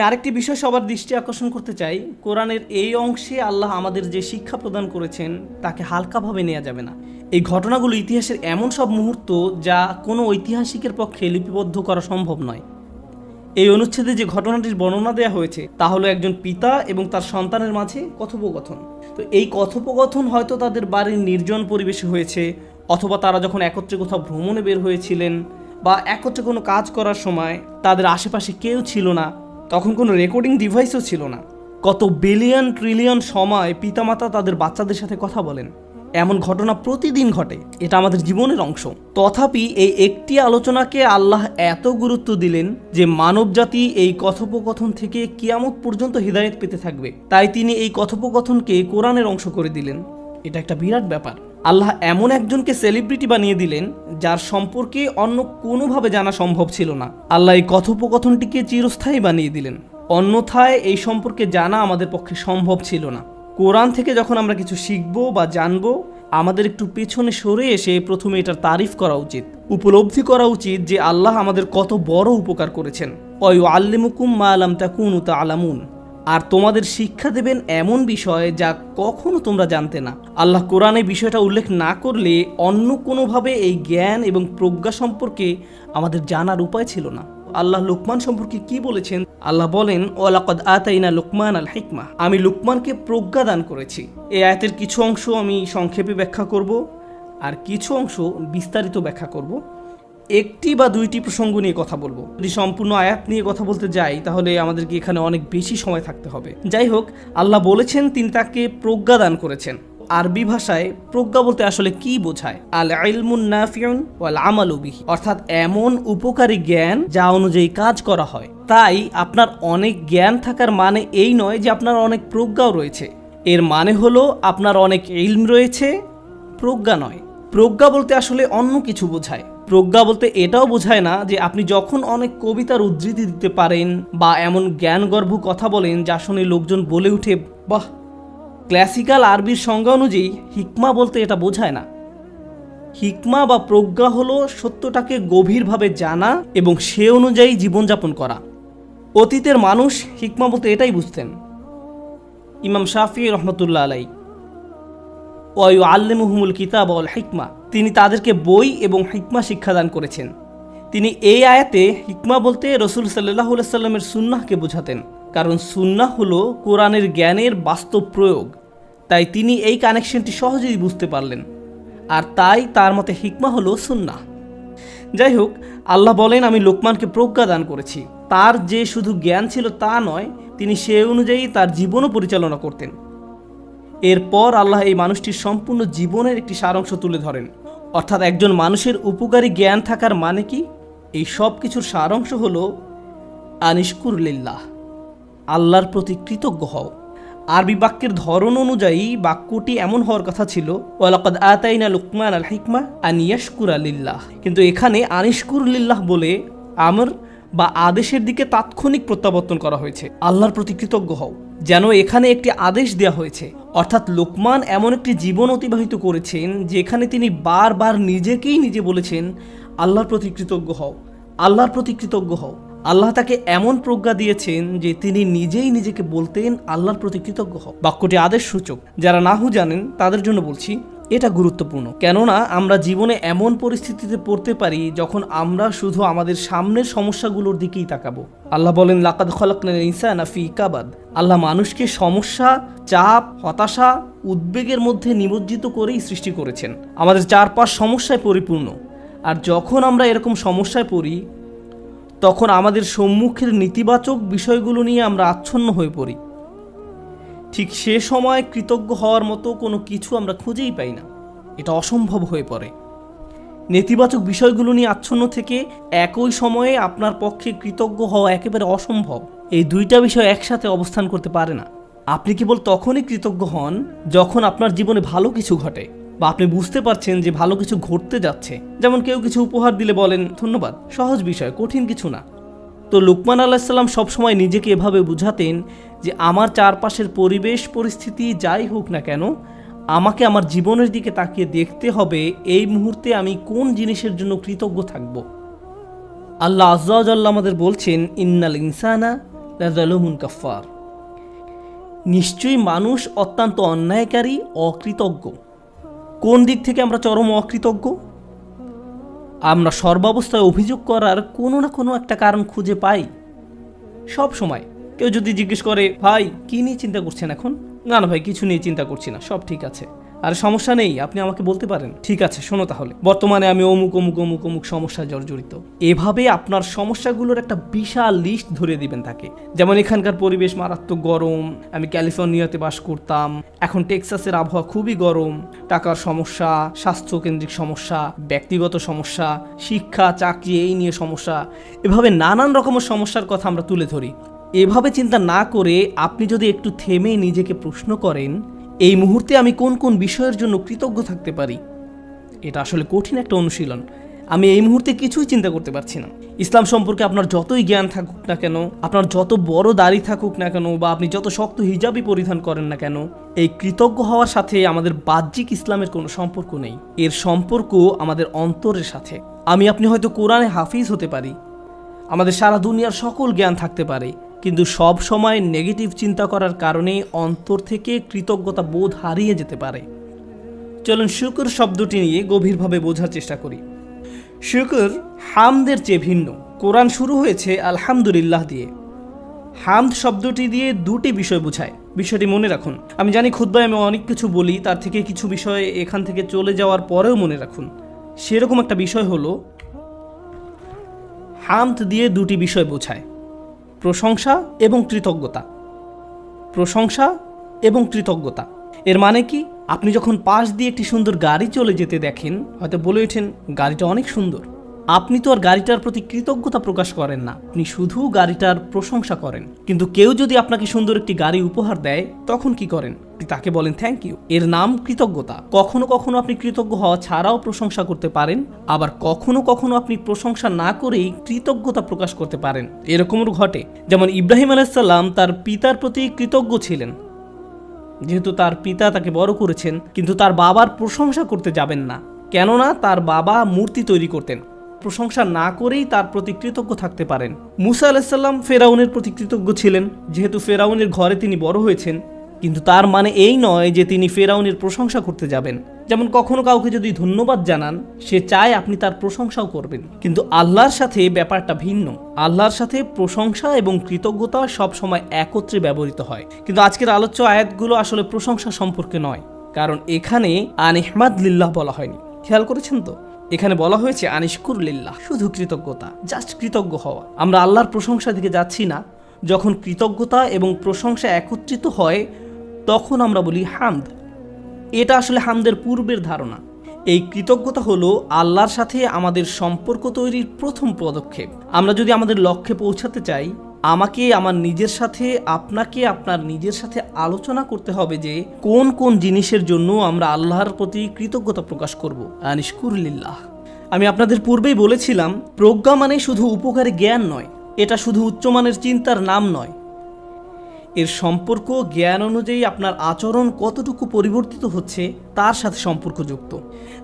আরেকটি বিষয় সবার দৃষ্টি আকর্ষণ করতে চাই, কোরআনের এই অংশে আল্লাহ আমাদের যে শিক্ষা প্রদান করেছেন তাকে হালকাভাবে নেওয়া যাবে না। এই ঘটনাগুলো ইতিহাসের এমন সব মুহূর্ত যা কোনো ঐতিহাসিকের পক্ষে লিপিবদ্ধ করা সম্ভব নয়। এই অনুচ্ছেদে যে ঘটনাটির বর্ণনা দেওয়া হয়েছে তা হলো একজন পিতা এবং তার সন্তানের মাঝে কথোপকথন। তো এই কথোপকথন হয়তো তাদের বাড়ির নির্জন পরিবেশে হয়েছে, অথবা তারা যখন একত্রে কোথাও ভ্রমণে বের হয়েছিলেন, বা একত্রে কোনো কাজ করার সময় তাদের আশেপাশে কেউ ছিল না, তখন কোনো রেকর্ডিং ডিভাইসও ছিল না। কত বিলিয়ন ট্রিলিয়ন সময় পিতামাতা তাদের বাচ্চাদের সাথে কথা বলেন, এমন ঘটনা প্রতিদিন ঘটে। এটা আমাদের জীবনের অংশ। তথাপি এই একটি আলোচনাকে আল্লাহ এত গুরুত্ব দিলেন যে মানবজাতি এই কথোপকথন থেকে কিয়ামত পর্যন্ত হিদায়াত পেতে থাকবে। তাই তিনি এই কথোপকথনকে কোরআনের অংশ করে দিলেন। এটা একটা বিরাট ব্যাপার। আল্লাহ এমন একজনকে সেলিব্রিটি বানিয়ে দিলেন যার সম্পর্কে অন্য কোনোভাবে জানা সম্ভব ছিল না। আল্লাহ এই কথোপকথনটিকে চিরস্থায়ী বানিয়ে দিলেন, অন্যথায় এই সম্পর্কে জানা আমাদের পক্ষে সম্ভব ছিল না। কোরআন থেকে যখন আমরা কিছু শিখব বা জানব, আমাদের একটু পেছনে সরে এসে প্রথমে এটার তারিফ করা উচিত, উপলব্ধি করা উচিত যে আল্লাহ আমাদের কত বড় উপকার করেছেন। ওয়ায়ুআল্লিমুকুম মা লাম তাকুনু তা'লামুন, আর তোমাদের শিক্ষা দেবেন এমন বিষয় যা কখনো তোমরা জানতে না। আল্লাহ কোরআনে বিষয়টা উল্লেখ না করলে অন্য কোনোভাবে এই জ্ঞান এবং প্রজ্ঞা সম্পর্কে আমাদের জানার উপায় ছিল না। আল্লাহ লুকমান সম্পর্কে কি বলেছেন? আল্লাহ বলেন, ওয়ালাকাদ আতাইনা লুকমান আল হিকমা, আমি লুকমানকে প্রজ্ঞা দান করেছি। এই আয়াতের কিছু অংশ আমি সংক্ষেপে ব্যাখ্যা করব, আর কিছু অংশ বিস্তারিত ব্যাখ্যা করব। একটি বা দুইটি প্রসঙ্গ নিয়ে কথা বলবো। যদি সম্পূর্ণ আয়াত নিয়ে কথা বলতে যাই তাহলে আমাদেরকে এখানে অনেক বেশি সময় থাকতে হবে। যাই হোক, আল্লাহ বলেছেন তিনি তাকে প্রজ্ঞা দান করেছেন। আরবি ভাষায় প্রজ্ঞা বলতে আসলে কি বোঝায়? আল ইলমুন নাফিউন ওয়াল আমালু বিহি, অর্থাৎ এমন উপকারী জ্ঞান যা অনুযায়ী কাজ করা হয়। তাই আপনার অনেক জ্ঞান থাকার মানে এই নয় যে আপনার অনেক প্রজ্ঞাও রয়েছে। এর মানে হলো আপনার অনেক ইলম রয়েছে, প্রজ্ঞা নয়। প্রজ্ঞা বলতে আসলে অন্য কিছু বোঝায়। প্রজ্ঞা বলতে এটাও বোঝায় না যে আপনি যখন অনেক কবিতার উদ্ধৃতি দিতে পারেন বা এমন জ্ঞানগর্ভ কথা বলেন যা শুনে লোকজন বলে উঠে বাহ। ক্লাসিক্যাল আরবির সংজ্ঞা অনুযায়ী হিকমা বলতে এটা বোঝায় না। হিকমা বা প্রজ্ঞা হলো সত্যটাকে গভীরভাবে জানা এবং সে অনুযায়ী জীবনযাপন করা। অতীতের মানুষ হিকমা বলতে এটাই বুঝতেন। ইমাম শাফি রহমতুল্লাহ আলাই, ওয়ায়ুআল্লিমুহুমুল কিতাব ওয়াল হিকমা, তিনি তাদেরকে বই এবং হিকমা শিক্ষাদান করেছেন। তিনি এই আয়াতে হিকমা বলতে রাসূল সাল্লাল্লাহু আলাইহি সাল্লামের সুন্নাহকে বোঝাতেন, কারণ সুন্নাহ হলো কোরআনের জ্ঞানের বাস্তব প্রয়োগ। তাই তিনি এই কানেকশনটি সহজেই বুঝতে পারলেন, আর তাই তার মতে হিকমা হলো সুন্নাহ। যাই হোক, আল্লাহ বলেন আমি লোকমানকে প্রজ্ঞা দান করেছি। তার যে শুধু জ্ঞান ছিল তা নয়, তিনি সে অনুযায়ী তার জীবনও পরিচালনা করতেন। এরপর আল্লাহ এই মানুষটির সম্পূর্ণ জীবনের একটি সারাংশ তুলে ধরেন, অর্থাৎ একজন মানুষের উপকারী জ্ঞান থাকার মানে কি? এই সব কিছুর সারাংশ হলো আনিশকুর লিল্লাহ, আল্লাহর প্রতি কৃতজ্ঞ হও। আরবি বাক্যের ধরন অনুযায়ী বাক্যটি এমন হওয়ার কথা ছিল ওয়ালাকাদ আতাইনা লুকমান আল হিকমা আন ইয়াশকুরা লিল্লাহ, কিন্তু এখানে আনিশকুর লিল্লাহ বলে আমর বা আদেশের দিকে তাৎক্ষণিক প্রত্যাবর্তন করা হয়েছে। আল্লাহর প্রতি কৃতজ্ঞ হও, যেন এখানে একটি আদেশ দেওয়া হয়েছে। অর্থাৎ লোকমান এমন একটি জীবন অতিবাহিত করেছেন যেখানে তিনি বারবার নিজেকেই নিজে বলেছেন আল্লাহর প্রতি কৃতজ্ঞ হও, আল্লাহর প্রতি কৃতজ্ঞ হও। আল্লাহ তাকে এমন প্রজ্ঞা দিয়েছেন যে তিনি নিজেই নিজেকে বলতেন আল্লাহর প্রতি কৃতজ্ঞ হও। বাক্যটি আদেশ সূচক। যারা নাহু জানেন তাদের জন্য বলছি, এটা গুরুত্বপূর্ণ। কেননা আমরা জীবনে এমন পরিস্থিতিতে পড়তে পারি যখন আমরা শুধু আমাদের সামনের সমস্যাগুলোর দিকেই তাকাবো। আল্লাহ বলেন লাকাদ খলাকনাল ইনসানা ফি কাবাদ, আল্লাহ মানুষকে সমস্যা, চাপ, হতাশা, উদ্বেগের মধ্যে নিমজ্জিত করেই সৃষ্টি করেছেন। আমাদের চারপাশ সমস্যায় পরিপূর্ণ, আর যখন আমরা এরকম সমস্যায় পড়ি তখন আমাদের সম্মুখের নেতিবাচক বিষয়গুলো নিয়ে আমরা আচ্ছন্ন হয়ে পড়ি। ঠিক সে সময় কৃতজ্ঞ হওয়ার মতো কোনো কিছু আমরা খুঁজেই পাই না, এটা অসম্ভব হয়ে পড়ে। নেতিবাচক বিষয়গুলো নিয়ে আচ্ছন্ন থেকে একই সময়ে আপনার পক্ষে কৃতজ্ঞ হওয়া একেবারে অসম্ভব। এই দুইটা বিষয় একসাথে অবস্থান করতে পারে না। আপনি কেবল তখনই কৃতজ্ঞ হন যখন আপনার জীবনে ভালো কিছু ঘটে, বা আপনি বুঝতে পারছেন যে ভালো কিছু ঘটতে যাচ্ছে। যেমন কেউ কিছু উপহার দিলে বলেন ধন্যবাদ, সহজ বিষয়, কঠিন কিছু না। তো লুকমান আলাইহিস সালাম সবসময় নিজেকে এভাবে বুঝাতেন যে আমার চারপাশের পরিবেশ পরিস্থিতি যাই হোক না কেন, আমাকে আমার জীবনের দিকে তাকিয়ে দেখতে হবে এই মুহূর্তে আমি কোন জিনিসের জন্য কৃতজ্ঞ থাকব। আল্লাহ আজ্জা ওয়া জাল্লা আমাদের বলছেন ইন্নাল ইনসানা লাযালুমুন কাফফার। নিশ্চয়ই মানুষ অত্যন্ত অন্যায়কারী, অকৃতজ্ঞ। কোন দিক থেকে আমরা চরম অকৃতজ্ঞ? আমরা সর্বাবস্থায় অভিযোগ করার কোনো না কোনো একটা কারণ খুঁজে পাই সব সময়। কেউ যদি জিজ্ঞেস করে, ভাই কি নিয়ে চিন্তা করছেন এখন? না না ভাই, কিছু নিয়ে চিন্তা করছি না, সব ঠিক আছে। আর সমস্যা নেই, আপনি আমাকে বলতে পারেন। ঠিক আছে, শোনো তাহলে, বর্তমানে আমি অমুক অমুক অমুক অমুক সমস্যায় জর্জরিত। এভাবে আপনার সমস্যাগুলোর একটা বিশাল লিস্ট ধরে দিবেন তাকে। যেমন এখানকার পরিবেশ মারাত্মক গরম, আমি ক্যালিফোর্নিয়াতে বাস করতাম, এখন টেক্সাসের আবহাওয়া খুবই গরম, টাকার সমস্যা, স্বাস্থ্যকেন্দ্রিক সমস্যা, ব্যক্তিগত সমস্যা, শিক্ষা চাকরি এই নিয়ে সমস্যা, এভাবে নানান রকমের সমস্যার কথা আমরা তুলে ধরি। এভাবে চিন্তা না করে আপনি যদি একটু থেমে নিজেকে প্রশ্ন করেন, এই মুহূর্তে আমি কোন কোন বিষয়ের জন্য কৃতজ্ঞ থাকতে পারি। এটা আসলে কঠিন একটা অনুশীলন। আমি এই মুহূর্তে কিছুই চিন্তা করতে পারছি না। ইসলাম সম্পর্কে আপনার যতই জ্ঞান থাকুক না কেন, আপনার যত বড় দাড়ি থাকুক না কেন, বা আপনি যত শক্ত হিজাবই পরিধান করেন না কেন, এই কৃতজ্ঞ হওয়ার সাথে আমাদের বাহ্যিক ইসলামের কোনো সম্পর্ক নেই। এর সম্পর্ক আমাদের অন্তরের সাথে। আপনি হয়তো কোরআনে হাফিজ হতে পারি, আমাদের সারা দুনিয়ার সকল জ্ঞান থাকতে পারে, কিন্তু সব সময় নেগেটিভ চিন্তা করার কারণে অন্তর থেকে কৃতজ্ঞতা বোধ হারিয়ে যেতে পারে। চলুন শুকর শব্দটি নিয়ে গভীরভাবে বোঝার চেষ্টা করি। শুকর হামদের চেয়ে ভিন্ন। কোরআন শুরু হয়েছে আলহামদুলিল্লাহ দিয়ে। হামদ শব্দটি দিয়ে দুটি বিষয় বোঝায়, বিষয়টি মনে রাখুন। আমি জানি খুতবায় আমি অনেক কিছু বলি, তার থেকে কিছু বিষয় এখান থেকে চলে যাওয়ার পরেও মনে রাখুন। সেরকম একটা বিষয় হলো, হামদ দিয়ে দুটি বিষয় বোঝায়, প্রশংসা এবং কৃতজ্ঞতা। প্রশংসা এবং কৃতজ্ঞতা এর মানে কি? আপনি যখন পাশ দিয়ে একটি সুন্দর গাড়ি চলে যেতে দেখেন, হয়তো বলে ওঠেন গাড়িটা অনেক সুন্দর। আপনি তো আর গাড়িটার প্রতি কৃতজ্ঞতা প্রকাশ করেন না, আপনি শুধু গাড়িটার প্রশংসা করেন। কিন্তু কেউ যদি আপনাকে সুন্দর একটি গাড়ি উপহার দেয়, তখন কি করেন? তাকে বলেন থ্যাংক ইউ। এর নাম কৃতজ্ঞতা। কখনো কখনো আপনি কৃতজ্ঞ হওয়া ছাড়াও প্রশংসা করতে পারেন, আবার কখনো কখনো আপনি প্রশংসা না করেই কৃতজ্ঞতা প্রকাশ করতে পারেন। এরকমও ঘটে। যেমন ইব্রাহিম আলাইহিস সালাম তার পিতার প্রতি কৃতজ্ঞ ছিলেন, যেহেতু তার পিতা তাকে বড় করেছেন, কিন্তু তার বাবার প্রশংসা করতে যাবেন না, কেননা তার বাবা মূর্তি তৈরি করতেন। প্রশংসা না করেই তার প্রতি কৃতজ্ঞ থাকতে পারেন। মুসা আলাইহিস সালাম ফেরাউনের প্রতি কৃতজ্ঞ ছিলেন, যেহেতু ফেরাউনের ঘরে তিনি বড় হয়েছেন, কিন্তু তার মানে এই নয় যে তিনি ফেরাউনের প্রশংসা করতে যাবেন। যেমন কখনো কাউকে যদি ধন্যবাদ জানান, সে চায় আপনি তার প্রশংসাও করবেন, কিন্তু আল্লাহর সাথে ব্যাপারটা ভিন্ন। আল্লাহর সাথে প্রশংসা এবং কৃতজ্ঞতা সবসময় একত্রে ব্যবহৃত হয়। কিন্তু আজকের আলোচ্য আয়াতগুলো আসলে প্রশংসা সম্পর্কে নয়, কারণ এখানে আনিহমাদ লিল্লাহ বলা হয়নি। খেয়াল করেছেন তো? এখানে বলা হয়েছে আনিশকুর লিল্লাহ, শুধু কৃতজ্ঞতা, জাস্ট কৃতজ্ঞ হওয়া। আমরা আল্লাহর প্রশংসা দিকে যাচ্ছি না। যখন কৃতজ্ঞতা এবং প্রশংসা একত্রিত হয়, তখন আমরা বলি হামদ। এটা আসলে হামদের পূর্বের ধারণা। এই কৃতজ্ঞতা হলো আল্লাহর সাথে আমাদের সম্পর্ক তৈরির প্রথম পদক্ষেপ। আমরা যদি আমাদের লক্ষ্যে পৌঁছাতে চাই, আমাকে আমার নিজের সাথে, আপনাকে আপনার নিজের সাথে আলোচনা করতে হবে যে কোন কোন জিনিসের জন্য আমরা আল্লাহর প্রতি কৃতজ্ঞতা প্রকাশ করব। আনিশকুর লিল্লাহ। আমি আপনাদের পূর্বেই বলেছিলাম, প্রজ্ঞা মানে শুধু উপকারী জ্ঞান নয়, এটা শুধু উচ্চমানের চিন্তার নাম নয়। এর সম্পর্ক জ্ঞান অনুযায়ী আপনার আচরণ কতটুকু পরিবর্তিত হচ্ছে তার সাথে সম্পর্কযুক্ত।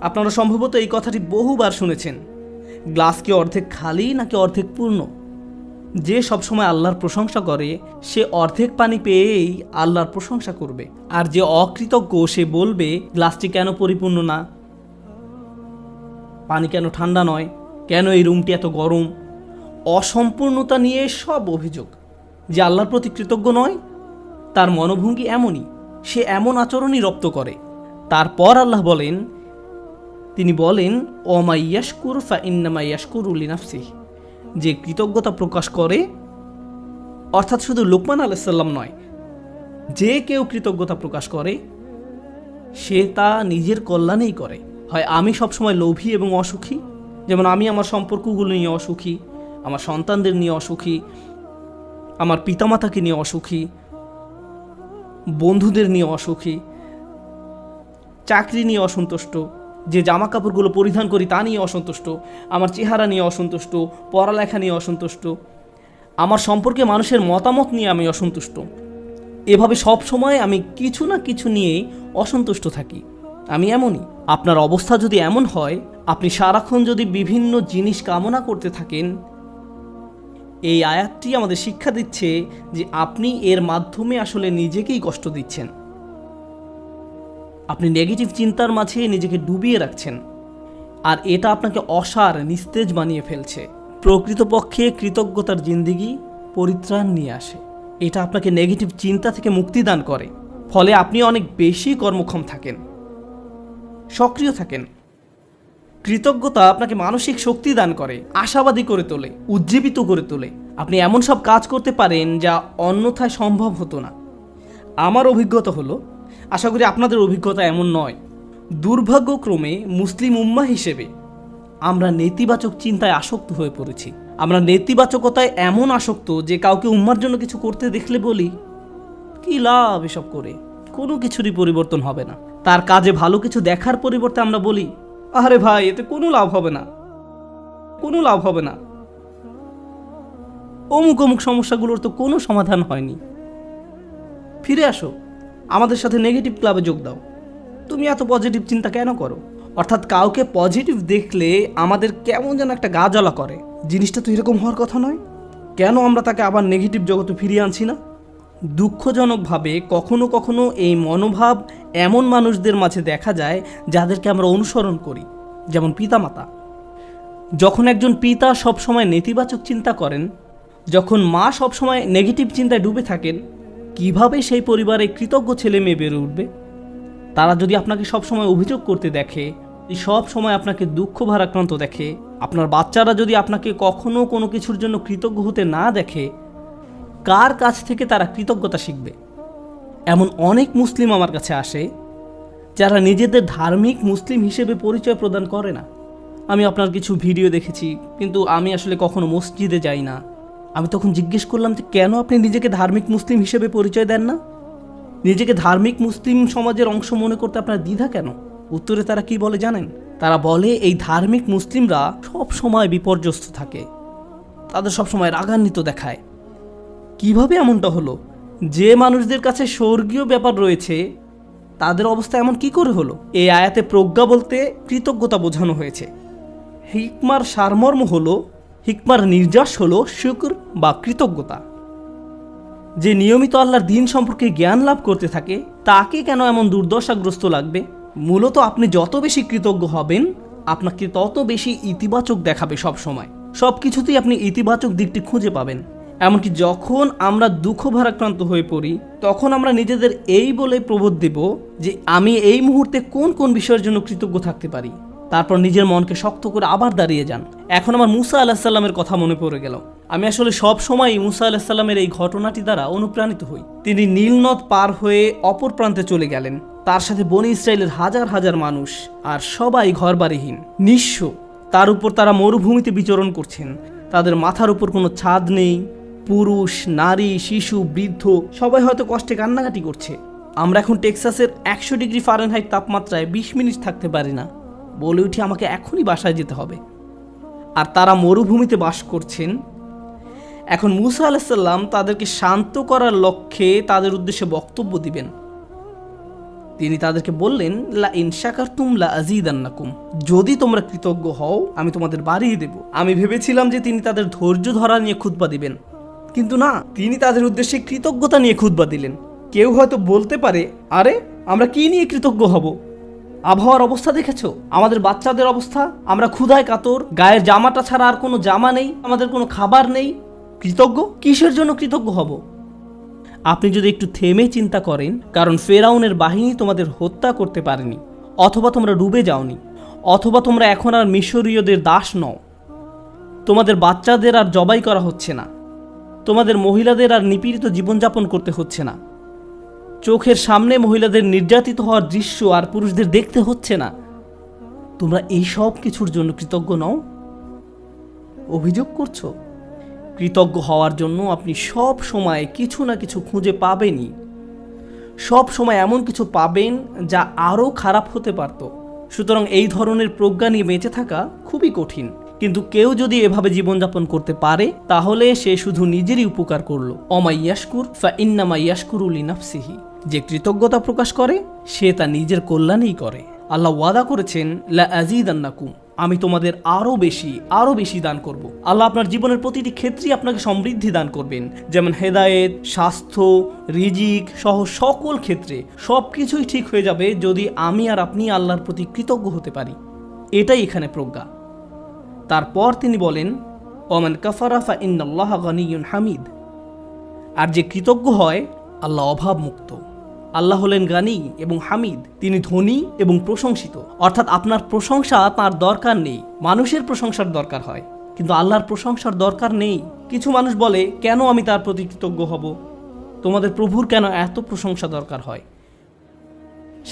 আপনারা সম্ভবত এই কথাটি বহুবার শুনেছেন, গ্লাস কি অর্ধেক খালি নাকি অর্ধেক পূর্ণ? যে সবসময় আল্লাহর প্রশংসা করে, সে অর্ধেক পানি পেয়েই আল্লাহর প্রশংসা করবে। আর যে অকৃতজ্ঞ, সে বলবে গ্লাসটি কেন পরিপূর্ণ না, পানি কেন ঠান্ডা নয়, কেন এই রুমটি এত গরম। অসম্পূর্ণতা নিয়ে সব অভিযোগ। যে আল্লাহর প্রতি কৃতজ্ঞ নয়, তার মনোভঙ্গি এমনই, সে এমন আচরণই রপ্ত করে। তারপর আল্লাহ বলেন, তিনি বলেন ওমা ইয়াশকুর ফা ইন্নামা ইয়াশকুরু লিনাফসিহি, যে কৃতজ্ঞতা প্রকাশ করে, অর্থাৎ শুধু লোকমান আলাইহিস সালাম নয়, যে কেউ কৃতজ্ঞতা প্রকাশ করে সে তা নিজের কল্যাণেই করে। হয় আমি সবসময় লোভী এবং অসুখী, যেমন আমি আমার সম্পর্কগুলো নিয়ে অসুখী, আমার সন্তানদের নিয়ে অসুখী, আমার পিতামাতাকে নিয়ে অসুখী, বন্ধুদের নিয়ে অসুখী, চাকরি নিয়ে অসন্তুষ্ট, যে জামা কাপড়গুলো পরিধান করি তা নিয়ে অসন্তুষ্ট, আমার চেহারা নিয়ে অসন্তুষ্ট, পড়ালেখা নিয়ে অসন্তুষ্ট, আমার সম্পর্কে মানুষের মতামত নিয়ে আমি অসন্তুষ্ট। এভাবে সব সময় আমি কিছু না কিছু নিয়ে অসন্তুষ্ট থাকি। আমি এমনই। আপনার অবস্থা যদি এমন হয়, আপনি সারাক্ষণ যদি বিভিন্ন জিনিস কামনা করতে থাকেন, এই আয়াতটি আমাদের শিক্ষা দিচ্ছে যে আপনি এর মাধ্যমে আসলে নিজেকেই কষ্ট দিচ্ছেন। আপনি নেগেটিভ চিন্তার মাঝে নিজেকে ডুবিয়ে রাখছেন, আর এটা আপনাকে অসার নিস্তেজ বানিয়ে ফেলছে। প্রকৃতপক্ষে কৃতজ্ঞতার জিন্দেগি পরিত্রাণ নিয়ে আসে। এটা আপনাকে নেগেটিভ চিন্তা থেকে মুক্তি দান করে, ফলে আপনি অনেক বেশি কর্মক্ষম থাকেন, সক্রিয় থাকেন। কৃতজ্ঞতা আপনাকে মানসিক শক্তি দান করে, আশাবাদী করে তোলে, উজ্জীবিত করে তোলে। আপনি এমন সব কাজ করতে পারেন যা অন্যথায় সম্ভব হতো না। আমার অভিজ্ঞতা হলো, আশা করি আপনাদের অভিজ্ঞতা এমন নয়, দুর্ভাগ্যক্রমে মুসলিম উম্মাহ হিসেবে আমরা নেতিবাচক চিন্তায় আসক্ত হয়ে পড়েছি। আমরা নেতিবাচকতায় এমন আসক্ত যে কাউকে উম্মার জন্য কিছু করতে দেখলে বলি, কি লাভ এসব করে, কোনো কিছুরই পরিবর্তন হবে না। তার কাজে ভালো কিছু দেখার পরিবর্তে আমরা বলি, আরে ভাই এতে কোনো লাভ হবে না, কোনো লাভ হবে না, অমুক অমুক সমস্যাগুলোর তো কোনো সমাধান হয়নি। ফিরে আসো, আমাদের সাথে নেগেটিভ ক্লাবে যোগ দাও, তুমি এত পজিটিভ চিন্তা কেন করো? অর্থাৎ কাউকে পজিটিভ দেখলে আমাদের কেমন যেন একটা গা জ্বালা করে। জিনিসটা তো এরকম হওয়ার কথা নয়, কেন আমরা তাকে আবার নেগেটিভ জগতে ফিরিয়ে আনছি না? দুঃখজনকভাবে কখনো কখনো এই মনোভাব এমন মানুষদের মাঝে দেখা যায় যাদেরকে আমরা অনুসরণ করি, যেমন পিতামাতা। যখন একজন পিতা সবসময় নেতিবাচক চিন্তা করেন, যখন মা সবসময় নেগেটিভ চিন্তায় ডুবে থাকেন, কিভাবে সেই পরিবারে কৃতজ্ঞ ছেলে মেয়ে বেড়ে উঠবে? তারা যদি আপনাকে সবসময় অভিযোগ করতে দেখে, সব সময় আপনাকে দুঃখ ভারাক্রান্ত দেখে, আপনার বাচ্চারা যদি আপনাকে কখনো কোনো কিছুর জন্য কৃতজ্ঞ হতে না দেখে, কার কাছ থেকে তারা কৃতজ্ঞতা শিখবে? এমন অনেক মুসলিম আমার কাছে আসে যারা নিজেদের ধার্মিক মুসলিম হিসেবে পরিচয় প্রদান করে না। আমি আপনার কিছু ভিডিও দেখেছি, কিন্তু আমি আসলে কখনো মসজিদে যাই না। আমি তখন জিজ্ঞেস করলাম যে কেন আপনি নিজেকে ধার্মিক মুসলিম হিসেবে পরিচয় দেন না? নিজেকে ধার্মিক মুসলিম সমাজের অংশ মনে করতে আপনার দ্বিধা কেন? উত্তরে তারা কি বলে জানেন? তারা বলে এই ধার্মিক মুসলিমরা সব সময় বিপর্যস্ত থাকে, তাদের সব সময় রাগান্বিত দেখায়। কিভাবে এমনটা হলো? যে মানুষদের কাছে স্বর্গীয় ব্যাপার রয়েছে তাদের অবস্থা এমন কি করে হলো? এই আয়াতে প্রজ্ঞা বলতে কৃতজ্ঞতা বোঝানো হয়েছে। হিকমার সারমর্ম হলো, হিকমার নির্যাস হলো শুকর বা কৃতজ্ঞতা। যে নিয়মিত আল্লাহর দিন সম্পর্কে জ্ঞান লাভ করতে থাকে তাকে কেন এমন দুর্দশাগ্রস্ত লাগবে? মূলত আপনি যত বেশি কৃতজ্ঞ হবেন, আপনাকে তত বেশি ইতিবাচক দেখাবে। সব সময় সব কিছুতেই আপনি ইতিবাচক দিকটি খুঁজে পাবেন। এমনকি যখন আমরা দুঃখ ভারাক্রান্ত হয়ে পড়ি, তখন আমরা নিজেদের এই বলে প্রবোধ দেব যে আমি এই মুহূর্তে কোন কোন বিষয়ের জন্য কৃতজ্ঞ থাকতে পারি। তারপর নিজের মনকে শক্ত করে আবার দাঁড়িয়ে যান। এখন আমার মুসা আলাইহিস সালামের কথা মনে পড়ে গেল। আমি আসলে সব সময় মুসা আলাইহিস সালামের এই ঘটনাটি দ্বারা অনুপ্রাণিত হই। তিনি নীল নদ পার হয়ে অপর প্রান্তে চলে গেলেন। তার সাথে বনি ইসরায়েলের হাজার হাজার মানুষ, আর সবাই ঘরবাড়িহীন, নিঃস্ব। তার উপর তারা মরুভূমিতে বিচরণ করছেন। তাদের মাথার উপর কোনো ছাদ নেই। পুরুষ, নারী, শিশু, বৃদ্ধ সবাই হয়তো কষ্টে কান্নাকাটি করছে। আমরা এখন টেক্সাসের 100 ডিগ্রি ফারেনহাইট তাপমাত্রায় 20 মিনিট থাকতে পারি না, বলে উঠি আমাকে এখনই বাসায় যেতে হবে। আর তারা মরুভূমিতে বাস করছেন। এখন মুসা আলাইহিস সালাম তাদেরকে শান্ত করার লক্ষ্যে তাদের উদ্দেশ্যে বক্তব্য দিবেন। তিনি তাদেরকে বললেন, লা ইন শাকারতুম লা আযীদান্নাকুম, যদি তোমরা কৃতজ্ঞ হও আমি তোমাদের বাড়িয়ে দেব। আমি ভেবেছিলাম যে তিনি তাদের ধৈর্য ধরা নিয়ে খুতবা দিবেন, কিন্তু না, তিনি তাদের উদ্দেশ্যে কৃতজ্ঞতা নিয়ে খুতবা দিলেন। কেউ হয়তো বলতে পারে, আরে আমরা কি নিয়ে কৃতজ্ঞ হব? আবহাওয়ার অবস্থা দেখেছো, আমাদের বাচ্চাদের অবস্থা, আমরা ক্ষুধায় কাতর, গায়ের জামাটা ছাড়া আর কোনো জামা নেই, আমাদের কোনো খাবার নেই। কৃতজ্ঞ কিসের জন্য কৃতজ্ঞ হব? আপনি যদি একটু থেমে চিন্তা করেন, কারণ ফেরাউনের বাহিনী তোমাদের হত্যা করতে পারেনি, অথবা তোমরা ডুবে যাওনি, অথবা তোমরা এখন আর মিশরীয়দের দাস নও, তোমাদের বাচ্চাদের আর জবাই করা হচ্ছে না, তোমাদের মহিলাদের আর নিপীড়িত জীবনযাপন করতে হচ্ছে না, চোখের সামনে মহিলাদের নির্যাতিত হওয়ার দৃশ্য আর পুরুষদের দেখতে হচ্ছে না। তোমরা এই সব কিছুর জন্য কৃতজ্ঞ নও? অভিযোগ করছো? কৃতজ্ঞ হওয়ার জন্য আপনি সব সময় কিছু না কিছু খুঁজে পাবেনই। সব সময় এমন কিছু পাবেন যা আরও খারাপ হতে পারত। সুতরাং এই ধরনের প্রজ্ঞা নিয়ে বেঁচে থাকা খুবই কঠিন। কিন্তু কেউ যদি এভাবে জীবনযাপন করতে পারে তাহলে সে শুধু নিজেরই উপকার করলো। অমাইয়াশকুর ফা ইন্নামা ইয়াশকুরু লিনাফসিহি, যে কৃতজ্ঞতা প্রকাশ করে সে তা নিজের কল্যাণেই করে। আল্লাহ ওয়াদা করেছেন লা আযীদান্নাকুম, আমি তোমাদের আরো বেশি দান করব। আল্লাহ আপনার জীবনের প্রতিটি ক্ষেত্রেই আপনাকে সমৃদ্ধি দান করবেন, যেমন হেদায়েত, স্বাস্থ্য, রিজিক সহ সকল ক্ষেত্রে সবকিছুই ঠিক হয়ে যাবে যদি আমি আর আপনি আল্লাহর প্রতি কৃতজ্ঞ হতে পারি। এটাই এখানে প্রজ্ঞা। তারপর তিনি বলেন, ওমান কাফারা ফা ইন্নাল্লাহা গানিয়্যুন হামিদ। আর যে কৃতজ্ঞ হয়, আল্লাহ অভাব মুক্ত। আল্লাহ হলেন গানি এবং হামিদ, তিনি ধনী এবং প্রশংসিত। অর্থাৎ আপনার প্রশংসা তার দরকার নেই, মানুষের প্রশংসার দরকার হয়, কিন্তু আল্লাহর প্রশংসার দরকার নেই। কিছু মানুষ বলে, কেন আমি তার প্রতি কৃতজ্ঞ হব? তোমাদের প্রভুর কেন এত প্রশংসা দরকার হয়?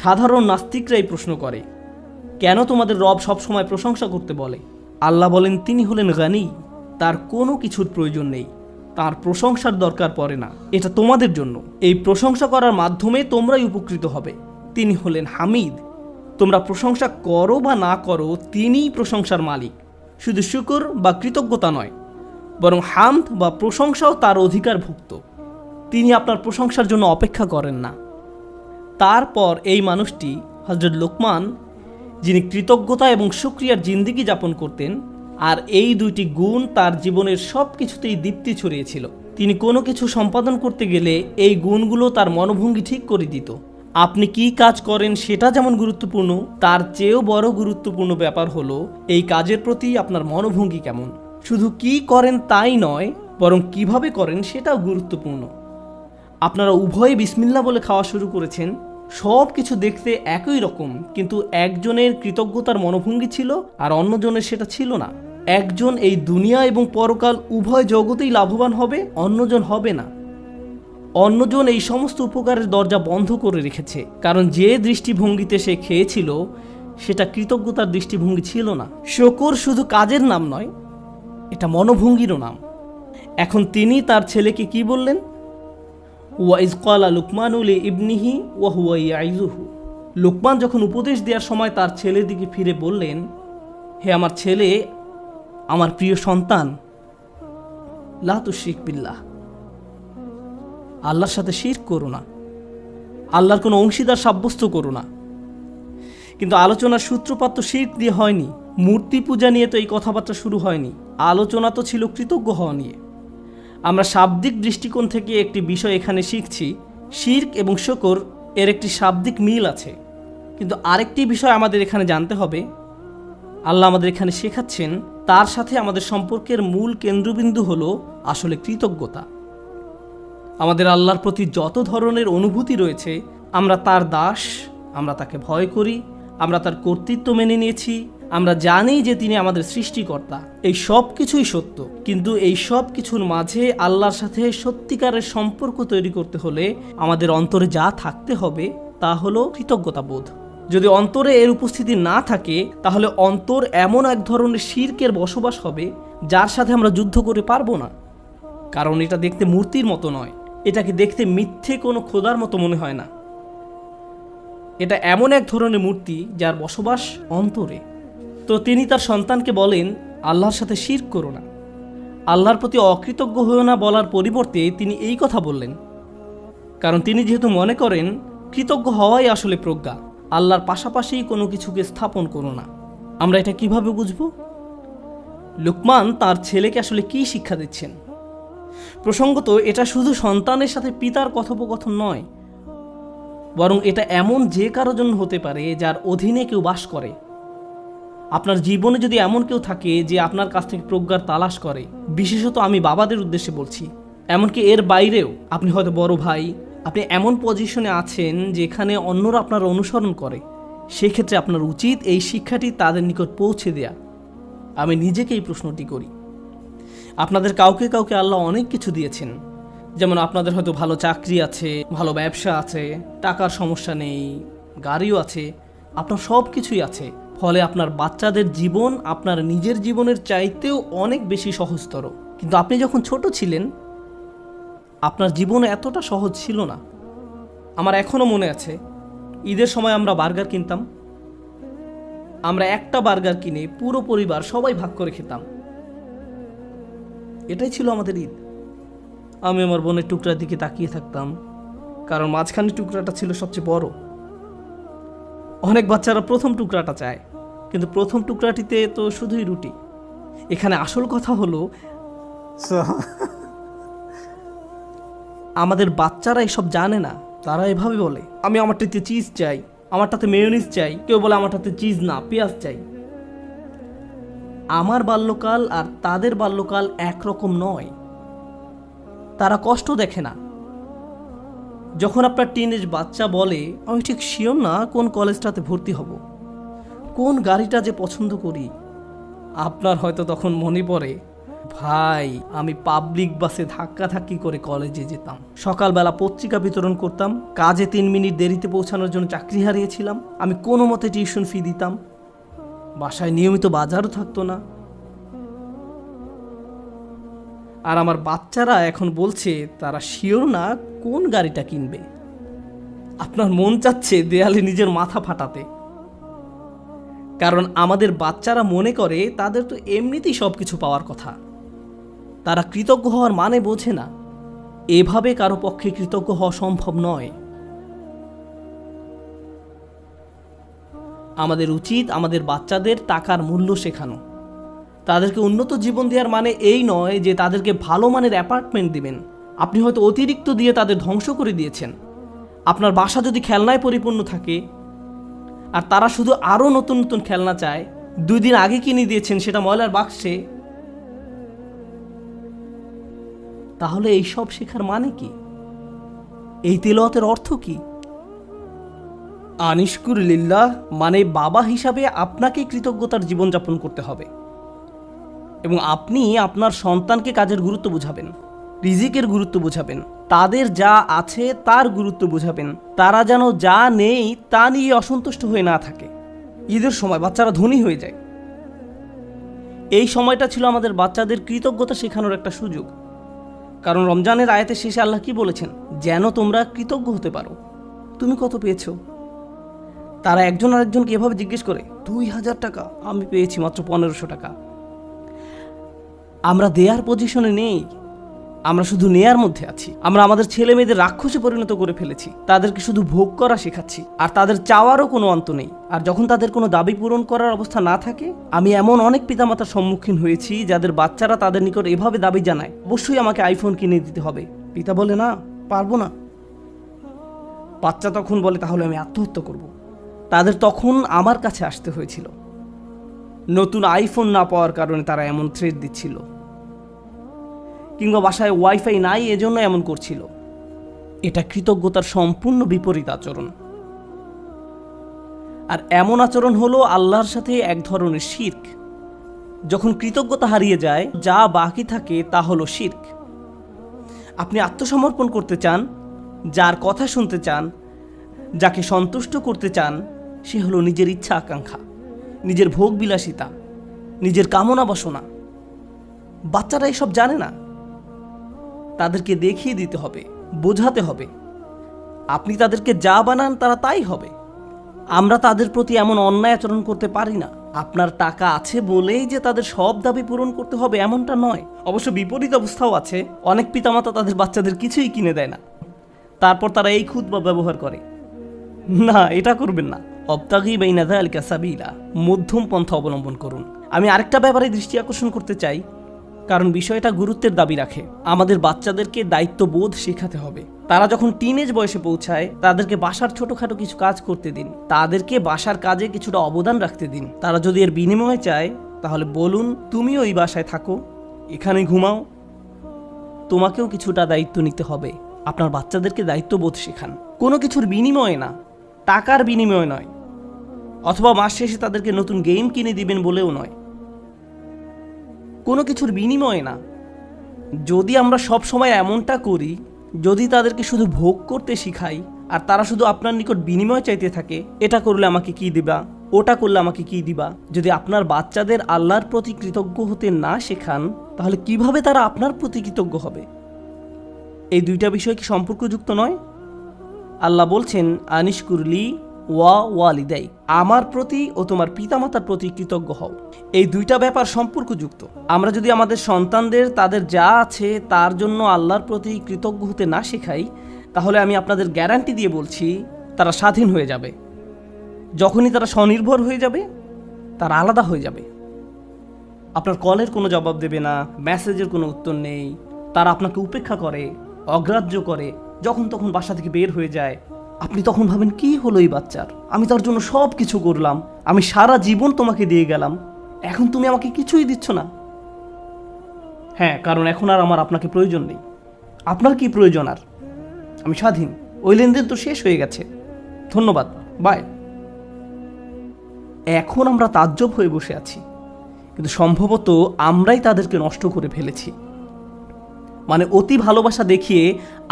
সাধারণ নাস্তিকরাই প্রশ্ন করে, কেন তোমাদের রব সবসময় প্রশংসা করতে বলে? আল্লাহ বলেন, তিনি হলেন গানি, তার কোনো কিছুর প্রয়োজন নেই, তার প্রশংসার দরকার পড়ে না। এটা তোমাদের জন্য, এই প্রশংসা করার মাধ্যমে তোমরাই উপকৃত হবে। তিনি হলেন হামিদ, তোমরা প্রশংসা করো বা না করো, তিনিই প্রশংসার মালিক। শুধু শুকর বা কৃতজ্ঞতা নয়, বরং হামদ বা প্রশংসাও তার অধিকারভুক্ত। তিনি আপনার প্রশংসার জন্য অপেক্ষা করেন না। তারপর এই মানুষটি হযরত লোকমান, যিনি কৃতজ্ঞতা এবং শুকরিয়ার জিন্দেগি যাপন করতেন, আর এই দুইটি গুণ তার জীবনের সব কিছুতেই দীপ্তি ছড়িয়েছিল। তিনি কোনো কিছু সম্পাদন করতে গেলে এই গুণগুলো তার মনোভঙ্গি ঠিক করে দিত। আপনি কি কাজ করেন সেটা যেমন গুরুত্বপূর্ণ, তার চেয়েও বড় গুরুত্বপূর্ণ ব্যাপার হলো এই কাজের প্রতি আপনার মনোভঙ্গি কেমন। শুধু কি করেন তাই নয়, বরং কিভাবে করেন সেটাও গুরুত্বপূর্ণ। আপনারা উভয়ে বিসমিল্লাহ বলে খাওয়া শুরু করেছেন, সব কিছু দেখতে একই রকম, কিন্তু একজনের কৃতজ্ঞতার মনোভঙ্গি ছিল আর অন্যজনের সেটা ছিল না। একজন এই দুনিয়া এবং পরকাল উভয় জগতেই লাভবান হবে, অন্যজন হবে না। অন্যজন এই সমস্ত উপকারের দরজা বন্ধ করে রেখেছে, কারণ যে দৃষ্টিভঙ্গিতে সে খেয়েছিল সেটা কৃতজ্ঞতার দৃষ্টিভঙ্গি ছিল না। শুকর শুধু কাজের নাম নয়, এটা মনোভঙ্গিরও নাম। এখন তিনি তার ছেলেকে কি বললেন? ওয়াইজ ক্বালা লুকমানু লিইবনিহি ওয়া হুয়া ইয়াইযুহু। লোকমান যখন উপদেশ দেওয়ার সময় তার ছেলের দিকে ফিরে বললেন, হে আমার ছেলে, আমার প্রিয় সন্তান, লা তুশরিক বিল্লাহ, আল্লাহর সাথে শিরক করো না, আল্লাহর কোনো অংশীদার সাব্যস্ত করো না। কিন্তু আলোচনার সূত্রপাত তো শিরক দিয়ে হয়নি, মূর্তি পূজা নিয়ে তো এই কথাবার্তা শুরু হয়নি। আলোচনা তো ছিল কৃতজ্ঞ হওয়া নিয়ে। আমরা শাব্দিক দৃষ্টিকোণ থেকে একটি বিষয় এখানে শিখছি, শিরক এবং শুকর এর একটি শাব্দিক মিল আছে, কিন্তু আরেকটি বিষয় আমাদের এখানে জানতে হবে। আল্লাহ আমাদের এখানে শেখাচ্ছেন তার সাথে আমাদের সম্পর্কের মূল কেন্দ্রবিন্দু হলো আসলে কৃতজ্ঞতা। আমাদের আল্লাহর প্রতি যত ধরনের অনুভূতি রয়েছে, আমরা তার দাস, আমরা তাকে ভয় করি, আমরা তার কর্তৃত্ব মেনে নিয়েছি, আমরা জানি যে তিনি আমাদের সৃষ্টিকর্তা, এই সব কিছুই সত্য। কিন্তু এই সব কিছুর মাঝে আল্লাহর সাথে সত্যিকারের সম্পর্ক তৈরি করতে হলে আমাদের অন্তরে যা থাকতে হবে তা হলো কৃতজ্ঞতা বোধ। যদি অন্তরে এর উপস্থিতি না থাকে, তাহলে অন্তর এমন এক ধরনের শিরকের বসবাস হবে যার সাথে আমরা যুদ্ধ করে পারবো না। কারণ এটা দেখতে মূর্তির মতো নয়, এটাকে দেখতে মিথ্যে কোনো খোদার মতো মনে হয় না। এটা এমন এক ধরনের মূর্তি যার বসবাস অন্তরে। তো তিনি তার সন্তানকে বলেন, আল্লাহর সাথে শিরক করো না, আল্লাহর প্রতি অকৃতজ্ঞ হয়েও না বলার পরিবর্তে তিনি এই কথা বললেন, কারণ তিনি যেহেতু মনে করেন কৃতজ্ঞ হওয়াই আসলে প্রজ্ঞা, আল্লাহর পাশাপাশি কোনো কিছুকে স্থাপন করো না। আমরা এটা কিভাবে বুঝব? লুকমান তার ছেলেকে আসলে কি শিক্ষা দিচ্ছেন? প্রসঙ্গত এটা শুধু সন্তানের সাথে পিতার কথোপকথন নয়, বরং এটা এমন যে কারো জন্য হতে পারে যার অধীনে কেউ বাস করে। আপনার জীবনে যদি এমন কেউ থাকে যে আপনার কাছ থেকে প্রজ্ঞার তালাশ করে, বিশেষত আমি বাবাদের উদ্দেশ্যে বলছি, এমনকি এর বাইরেও আপনি হয়তো বড় ভাই, আপনি এমন পজিশনে আছেন যেখানে অন্যরা আপনার অনুসরণ করে, সেক্ষেত্রে আপনার উচিত এই শিক্ষাটি তাদের নিকট পৌঁছে দেয়া। আমি নিজেকে এই প্রশ্নটি করি। আপনাদের কাউকে কাউকে আল্লাহ অনেক কিছু দিয়েছেন, যেমন আপনাদের হয়তো ভালো চাকরি আছে, ভালো ব্যবসা আছে, টাকার সমস্যা নেই, গাড়িও আছে, আপনার সব কিছুই আছে। ফলে আপনার বাচ্চাদের জীবন আপনার নিজের জীবনের চাইতেও অনেক বেশি সহজতর। কিন্তু আপনি যখন ছোট ছিলেন, আপনার জীবন এতটা সহজ ছিল না। আমার এখনও মনে আছে, ঈদের সময় আমরা বার্গার কিনতাম। আমরা একটা বার্গার কিনে পুরো পরিবার সবাই ভাগ করে খেতাম। এটাই ছিল আমাদের ঈদ। আমি আমার বোনের টুকরার দিকে তাকিয়ে থাকতাম, কারণ মাঝখানের টুকরাটা ছিল সবচেয়ে বড়। অনেক বাচ্চারা প্রথম টুকরাটা চায়, কিন্তু প্রথম টুকরাটিতে তো শুধুই রুটি। এখানে আসল কথা হলো আমাদের বাচ্চারা এসব জানে না। তারা এভাবে বলে, আমি আমারটাতে চিজ চাই, আমারটাতে মেয়োনিজ চাই। কেউ বলে আমারটাতে চিজ না, পেঁয়াজ চাই। আমার বাল্যকাল আর তাদের বাল্যকাল একরকম নয়। তারা কষ্ট দেখে না। যখন আপনার টিনেজ বাচ্চা বলে, আমি ঠিক শিওর না কোন কলেজটাতে ভর্তি হব, কোন গাড়িটা যে পছন্দ করি, আপনার হয়তো তখন মনে পড়ে, ভাই আমি পাবলিক বাসে ধাক্কাধাক্কি করে কলেজে যেতাম, সকালবেলা পত্রিকা বিতরণ করতাম, কাজে 3 মিনিট দেরিতে পৌঁছানোর জন্য চাকরি হারিয়েছিলাম, আমি কোনো মতে টিউশন ফি দিতাম, বাসায় নিয়মিত বাজারও থাকতো না। আর আমার বাচ্চারা এখন বলছে তারা শিওর না কোন গাড়িটা কিনবে। আপনার মন চাচ্ছে দেয়ালে নিজের মাথা ফাটাতে, কারণ আমাদের বাচ্চারা মনে করে তাদের তো এমনিতেই সব কিছু পাওয়ার কথা। তারা কৃতজ্ঞ হওয়ার মানে বোঝে না। এভাবে কারো পক্ষে কৃতজ্ঞ হওয়া সম্ভব নয়। আমাদের উচিত আমাদের বাচ্চাদের টাকার মূল্য শেখানো। তাদেরকে উন্নত জীবন দেওয়ার মানে এই নয় যে তাদেরকে ভালো মানের অ্যাপার্টমেন্ট দিবেন। আপনি হয়তো অতিরিক্ত দিয়ে তাদের ধ্বংস করে দিয়েছেন। আপনার বাসা যদি খেলনায় পরিপূর্ণ থাকে আর তারা শুধু আরও নতুন নতুন খেলনা চায়, 2 দিন আগে কিনে দিয়েছেন সেটা ময়লার বাক্সে, তাহলে এই সব শেখার মানে কি? এই তিলাওয়াতের অর্থ কি? আনিশকুর লিল্লাহ মানে বাবা হিসাবে আপনাকে কৃতজ্ঞতার জীবনযাপন করতে হবে এবং আপনি আপনার সন্তানকে কাজের গুরুত্ব বোঝাবেন, রিজিকের গুরুত্ব বোঝাবেন, তাদের যা আছে তার গুরুত্ব বোঝাবেন। তারা যেন যা নেই তা নিয়ে অসন্তুষ্ট হয়ে না থাকে। ঈদের সময় বাচ্চারা ধনী হয়ে যায়। এই সময়টা ছিল আমাদের বাচ্চাদের কৃতজ্ঞতা শেখানোর একটা সুযোগ। কারণ রমজানের আয়াতের শেষে আল্লাহ কি বলেছেন? যেন তোমরা কৃতজ্ঞ হতে পারো। তুমি কত পেয়েছো? তারা একজন আরেকজনকে এভাবে জিজ্ঞেস করে, 2000 টাকা, আমি পেয়েছি মাত্র 1500 টাকা। আমরা দেয়ার পজিশনে নেই, আমরা শুধু নেয়ার মধ্যে আছি। আমরা আমাদের ছেলে মেয়েদের রাক্ষসে পরিণত করে ফেলেছি। তাদেরকে শুধু ভোগ করা শেখাচ্ছি, আর তাদের চাওয়ারও কোনো অন্ত নেই। আর যখন তাদের কোনো দাবি পূরণ করার অবস্থা না থাকে, আমি এমন অনেক পিতামাতার সম্মুখীন হয়েছি যাদের বাচ্চারা তাদের নিকট এভাবে দাবি জানায়, অবশ্যই আমাকে আইফোন কিনে দিতে হবে। পিতা বলে, না, পারবো না। বাচ্চা তখন বলে, তাহলে আমি আত্মহত্যা করব। তাদের তখন আমার কাছে আসতে হয়েছিল। নতুন আইফোন না পাওয়ার কারণে তারা এমন থ্রেট দিচ্ছিল, কিংবা বাসায় ওয়াইফাই নাই এজন্য এমন করছিল। এটা কৃতজ্ঞতার সম্পূর্ণ বিপরীত আচরণ। আর এমন আচরণ হলো আল্লাহর সাথে এক ধরনের শিরক। যখন কৃতজ্ঞতা হারিয়ে যায়, যা বাকি থাকে তা হলো শিরক। আপনি আত্মসমর্পণ করতে চান, যার কথা শুনতে চান, যাকে সন্তুষ্ট করতে চান, সে হলো নিজের ইচ্ছা আকাঙ্ক্ষা, নিজের ভোগ বিলাসিতা, নিজের কামনা বাসনা। বাচ্চারা এসব জানে না। তাদেরকে দেখিয়ে দিতে হবে, বোঝাতে হবে। আপনি তাদেরকে যা বানান তারা তাই হবে। আমরা তাদের প্রতি এমন অন্যায় আচরণ করতে পারি না। আপনার টাকা আছে বলেই যে তাদের সব দাবি পূরণ করতে হবে এমনটা নয়। অবশ্য বিপরীত অবস্থাও আছে। অনেক পিতামাতা তাদের বাচ্চাদের কিছুই কিনে দেয় না, তারপর তারা এই খুতবা ব্যবহার করে। না, এটা করবেন না। অবতাগি বাইনা যালিকা সাবিলা, মধ্যম পন্থা অবলম্বন করুন। আমি আরেকটা ব্যাপারে দৃষ্টি আকর্ষণ করতে চাই, কারণ বিষয়টা গুরুত্বের দাবি রাখে। আমাদের বাচ্চাদেরকে দায়িত্ববোধ শেখাতে হবে। তারা যখন টিনেজ বয়সে পৌঁছায়, তাদেরকে বাসার ছোটখাটো কিছু কাজ করতে দিন, তাদেরকে বাসার কাজে কিছুটা অবদান রাখতে দিন। তারা যদি এর বিনিময়ে চায়, তাহলে বলুন, তুমিও এই বাসায় থাকো, এখানে ঘুমাও, তোমাকেও কিছুটা দায়িত্ব নিতে হবে। আপনার বাচ্চাদেরকে দায়িত্ববোধ শেখান, কোনো কিছুর বিনিময়ে না, টাকার বিনিময়ে নয়, অথবা মাস শেষে তাদেরকে নতুন গেম কিনে দিবেন বলেও নয়, কোনো কিছুর বিনিময়ে না। যদি আমরা সব সময় এমনটা করি, যদি তাদেরকে শুধু ভোগ করতে শিখাই আর তারা শুধু আপনার নিকট বিনিময় চাইতে থাকে, এটা করলে আমাকে কি দিবা, ওটা করলে আমাকে কি দিবা, যদি আপনার বাচ্চাদের আল্লাহর প্রতি কৃতজ্ঞ হতে না শেখান, তাহলে কিভাবে তারা আপনার প্রতি কৃতজ্ঞ হবে? এই দুইটা বিষয় কি সম্পর্কযুক্ত নয়? আল্লাহ বলছেন, আনিশকুরলি ওয়া ওয়ালিদাই, আমার প্রতি ও তোমার পিতামাতার প্রতি কৃতজ্ঞ হও। এই দুইটা ব্যাপার সম্পর্কযুক্ত। আমরা যদি আমাদের সন্তানদের তাদের যা আছে তার জন্য আল্লাহর প্রতি কৃতজ্ঞ হতে না শেখাই, তাহলে আমি আপনাদের গ্যারান্টি দিয়ে বলছি, তারা স্বাধীন হয়ে যাবে। যখনই তারা স্বনির্ভর হয়ে যাবে, তারা আলাদা হয়ে যাবে। আপনার কলের কোনো জবাব দেবে না, মেসেজের কোনো উত্তর নেই, তারা আপনাকে উপেক্ষা করে, অগ্রাহ্য করে, যখন তখন বাসা থেকে বের হয়ে যায়। আপনি তখন ভাবেন, কি হলো এই বাচ্চার? আমি তার জন্য সব কিছু করলাম, আমি সারা জীবন তোমাকে দিয়ে গেলাম, এখন তুমি আমাকে কিছুই দিচ্ছ না। হ্যাঁ, কারণ এখন আর আমার আপনাকে প্রয়োজন নেই। আপনার কি প্রয়োজন আর? আমি স্বাধীন, ওই লেনদেন তো শেষ হয়ে গেছে, ধন্যবাদ, বাই। এখন আমরা তাজ্জব হয়ে বসে আছি, কিন্তু সম্ভবত আমরাই তাদেরকে নষ্ট করে ফেলেছি। মানে অতি ভালোবাসা দেখিয়ে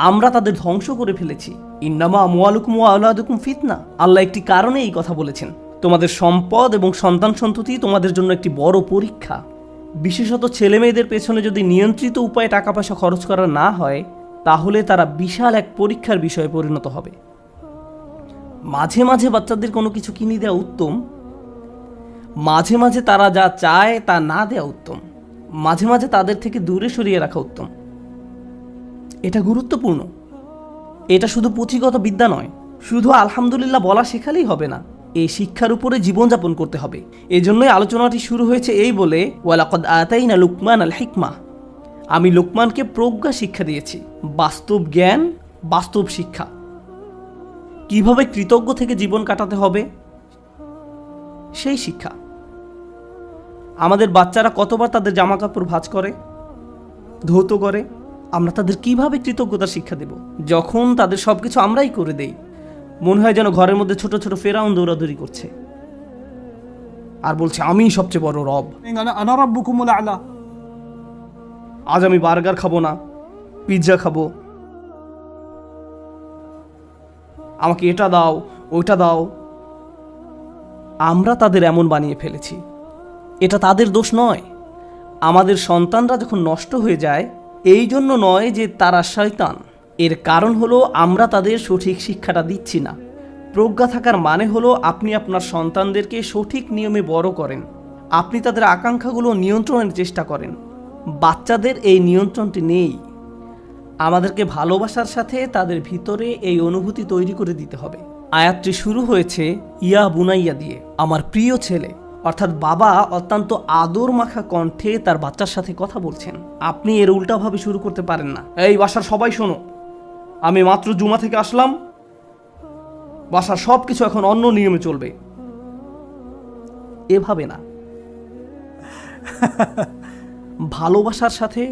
আমরা তাদের ধ্বংস করে ফেলেছি। ইন্নামা আমওয়ালুকুম ওয়া আওলাদুকুম ফিতনা, আল্লাহ একটি কারণে এই কথা বলেছেন। তোমাদের সম্পদ এবং সন্তান সন্ততি তোমাদের জন্য একটি বড় পরীক্ষা। বিশেষত ছেলে মেয়েদের পেছনে যদি নিয়ন্ত্রিত উপায়ে টাকা পয়সা খরচ করা না হয়, তাহলে তারা বিশাল এক পরীক্ষার বিষয়ে পরিণত হবে। মাঝে মাঝে বাচ্চাদের কোনো কিছু কিনে দেওয়া উত্তম, মাঝে মাঝে তারা যা চায় তা না দেওয়া উত্তম, মাঝে মাঝে তাদের থেকে দূরে সরিয়ে রাখা উত্তম। এটা গুরুত্বপূর্ণ। এটা শুধু পুঁথিগত বিদ্যা নয়, শুধু আলহামদুলিল্লাহ বলা শেখালেই হবে না, এই শিক্ষার উপরে জীবনযাপন করতে হবে। এজন্যই আলোচনাটি শুরু হয়েছে এই বলে, ওয়ালাকাদ আতাইনা লুকমান আল হিকমা, আমি লুকমানকে প্রজ্ঞা শিক্ষা দিয়েছি, বাস্তব জ্ঞান, বাস্তব শিক্ষা। কিভাবে কৃতজ্ঞ থেকে জীবন কাটাতে হবে সেই শিক্ষা। আমাদের বাচ্চারা কতবার তাদের জামা কাপড় ভাঁজ করে, ধৌত করে, আমরা তাদের কিভাবে কৃতজ্ঞতার শিক্ষা দেব যখন তাদের সবকিছু আমরাই করে দেই? মনে হয় যেন ঘরের মধ্যে ছোট ছোট ফেরাউন দৌড়াদৌড়ি করছে আর বলছে, আমি সবচেয়ে বড় রব, আনা রাব্বুকুমুল আ'লা। আজ আমি বার্গার খাবো না, পিৎজা খাবো, আমাকে এটা দাও, ওইটা দাও। আমরা তাদের এমন বানিয়ে ফেলেছি। এটা তাদের দোষ নয়। আমাদের সন্তানরা যখন নষ্ট হয়ে যায়, এই জন্য নয় যে তারা শয়তান, এর কারণ হলো আমরা তাদের সঠিক শিক্ষাটা দিচ্ছি না। প্রজ্ঞা থাকার মানে হলো আপনি আপনার সন্তানদেরকে সঠিক নিয়মে বড় করেন, আপনি তাদের আকাঙ্ক্ষাগুলো নিয়ন্ত্রণের চেষ্টা করেন। বাচ্চাদের এই নিয়ন্ত্রণটি নেই। আমাদেরকে ভালোবাসার সাথে তাদের ভিতরে এই অনুভূতি তৈরি করে দিতে হবে। আয়াতটি শুরু হয়েছে ইয়া বুনাইয়া দিয়ে, আমার প্রিয় ছেলে, অর্থাৎ বাবা অত্যন্ত আদর মাখা কণ্ঠে তার বাচ্চার সাথে কথা বলছেন। আপনি এর উল্টাভাবে শুরু করতে পারেন না, এই বাসার সবাই শোনো, আমি মাত্র জুমা থেকে আসলাম, বাসার সব কিছু এখন অন্য নিয়মে চলবে। এভাবে না। ভালোবাসার সাথে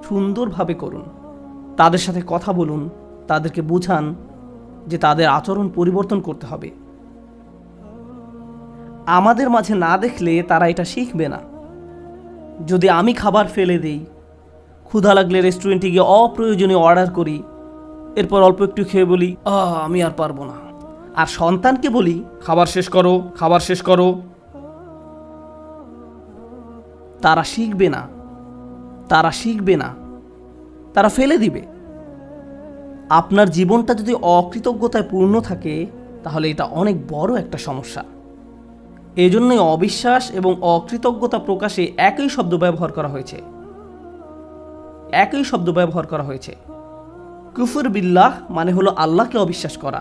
সুন্দরভাবে করুন, তাদের সাথে কথা বলুন, তাদেরকে বুঝান যে তাদের আচরণ পরিবর্তন করতে হবে। আমাদের মাঝে না দেখলে তারা এটা শিখবে না। যদি আমি খাবার ফেলে দেই, ক্ষুধা লাগলে রেস্টুরেন্টে গিয়ে অপ্রয়োজনীয় অর্ডার করি, এরপর অল্প একটু খেয়ে বলি আমি আর পারবো না, আর সন্তানকে বলি খাবার শেষ করো, খাবার শেষ করো, তারা শিখবে না, তারা শিখবে না, তারা ফেলে দিবে। আপনার জীবনটা যদি অকৃতজ্ঞতায় পূর্ণ থাকে, তাহলে এটা অনেক বড় একটা সমস্যা। এই জন্যই অবিশ্বাস এবং অকৃতজ্ঞতা প্রকাশে একই শব্দ ব্যবহার করা হয়েছে, একই শব্দ ব্যবহার করা হয়েছে। কুফর বিল্লাহ মানে হলো আল্লাহকে অবিশ্বাস করা,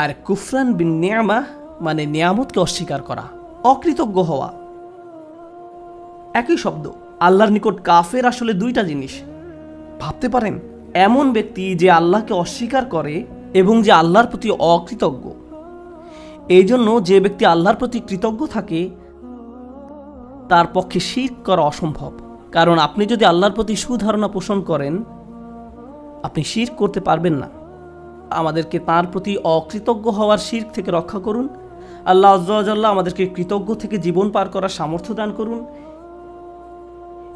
আর কুফরান বিন নিয়ামাহ মানে নিয়ামতকে অস্বীকার করা, অকৃতজ্ঞ হওয়া। একই শব্দ। আল্লাহর নিকট কাফের আসলে দুইটা জিনিস। ভাবতে পারেন, এমন ব্যক্তি যে আল্লাহকে অস্বীকার করে এবং যে আল্লাহর প্রতি অকৃতজ্ঞ। এই জন্য যে ব্যক্তি আল্লাহর প্রতি কৃতজ্ঞ থাকে, তার পক্ষে শিরক করা অসম্ভব। কারণ আপনি যদি আল্লাহর প্রতি সুধারণা পোষণ করেন, আপনি শিরক করতে পারবেন না। আমাদেরকে তার প্রতি অকৃতজ্ঞ হওয়ার শিরক থেকে রক্ষা করুন। আল্লাহ আযজা ওয়া জাল্লা আমাদেরকে কৃতজ্ঞ থেকে জীবন পার করার সামর্থ্য দান করুন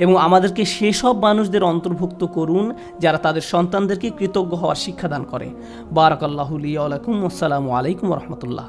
এবং আমাদেরকে সেসব মানুষদের অন্তর্ভুক্ত করুন যারা তাদের সন্তানদেরকে কৃতজ্ঞ হওয়ার শিক্ষা দান করে। বারাকাল্লাহু লি ওয়া লাকুম। আসসালামু আলাইকুম ওয়া রাহমাতুল্লাহ।